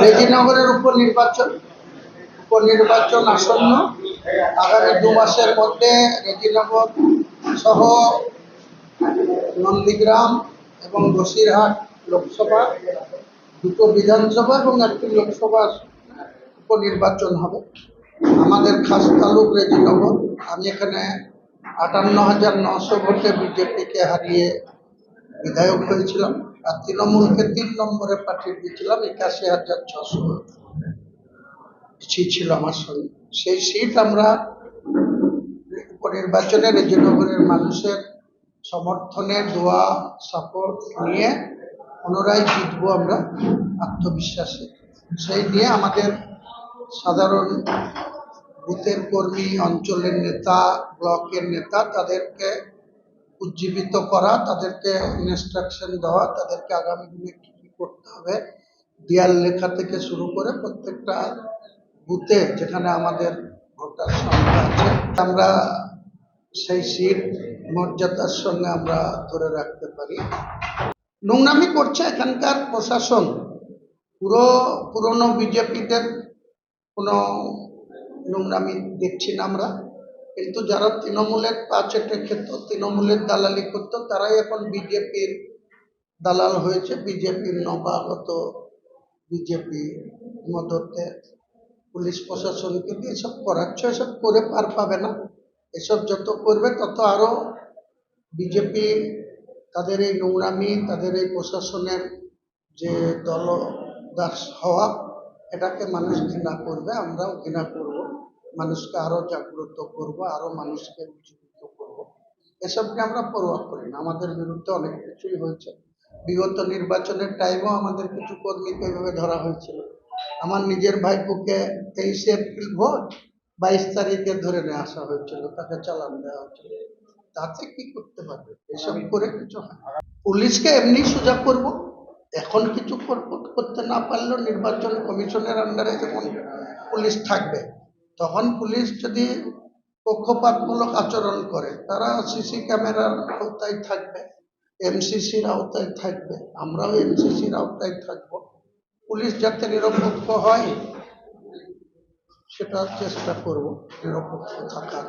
রেজিনগরের উপনির্বাচন আসন্ন। আগামী 2 মাসের মধ্যে রেজিনগর সহ নন্দীগ্রাম এবং বসিরহাট লোকসভা, 2টো বিধানসভা এবং 1টি লোকসভার উপনির্বাচন হবে। আমাদের খাস তালুক রেজিনগর। আমি এখানে 58,900 ভোটে বিজেপিকে হারিয়ে বিধায়ক হয়েছিলাম, আর তৃণমূলকে 3 নম্বরে পাঠিয়ে দিয়েছিলাম। 81,600 সিট ছিল আমার সঙ্গে। সেই সিট আমরা উপনির্বাচনে রেজিনগরের মানুষের সমর্থনে, দোয়া, সাপোর্ট নিয়ে পুনরায় জিতবো আমরা আত্মবিশ্বাসে। সেই নিয়ে আমাদের সাধারণ বুথের কর্মী, অঞ্চলের নেতা, ব্লকের নেতা, তাদেরকে উজ্জীবিত করা, তাদেরকে ইনস্ট্রাকশন দেওয়া, তাদেরকে আগামী দিনে কি কি করতে হবে, দেয়াল লেখা থেকে শুরু করে প্রত্যেকটা বুথে যেখানে আমাদের ভোটার সংখ্যা আছে আমরা সেই সিট মর্যাদার সঙ্গে আমরা ধরে রাখতে পারি। নোংরামি করছে এখানকার প্রশাসন। পুরনো বিজেপিদের কোনো নোংরামি দেখছি না আমরা, কিন্তু যারা তৃণমূলের পা চেটে খেত, তৃণমূলের দালালি করতো, তারাই এখন বিজেপির দালাল হয়েছে। বিজেপির নবাগত বিজেপি মদতে পুলিশ প্রশাসনকে দিয়ে এসব করাচ্ছে। এসব করে পার পাবে না। এসব যত করবে তত আরো বিজেপি তাদের এই নোংরামি, তাদের এই প্রশাসনের যে দলদাস হওয়া, এটাকে মানুষ ঘৃণা করবে, আমরাও ঘৃণা করব। মানুষকে আরো জাগ্রত করব, আরো মানুষকে উজ্জীবিত করব। এসবকে আমরা পরোয়া করি না। আমাদের বিরুদ্ধে অনেক কিছুই হয়েছে। বিগত নির্বাচনের টাইমেও আমাদের কিছু কর্মীকে এভাবে ধরা হয়েছিল। আমার নিজের ভাইপোকে 23 এপ্রিল ভোট 22 তারিখে ধরে নিয়ে আসা হয়েছিল, তাকে চালান দেওয়া হয়েছিল। তাতে কি করতে পারবে? এসব করে কিছু হয়। পুলিশকে এমনি সোজা করব। এখন কিছু করতে না পারলেও নির্বাচন কমিশনের আন্ডারে যখন পুলিশ থাকবে, তখন পুলিশ যদি পক্ষপাতমূলক আচরণ করে, তারা সিসি ক্যামেরার আওতায় থাকবে, এমসিসির আওতায় থাকবে, আমরাও এমসিসির আওতায় থাকবো। পুলিশ যাতে নিরপেক্ষ হয় সেটা চেষ্টা করব, নিরপেক্ষ থাকার।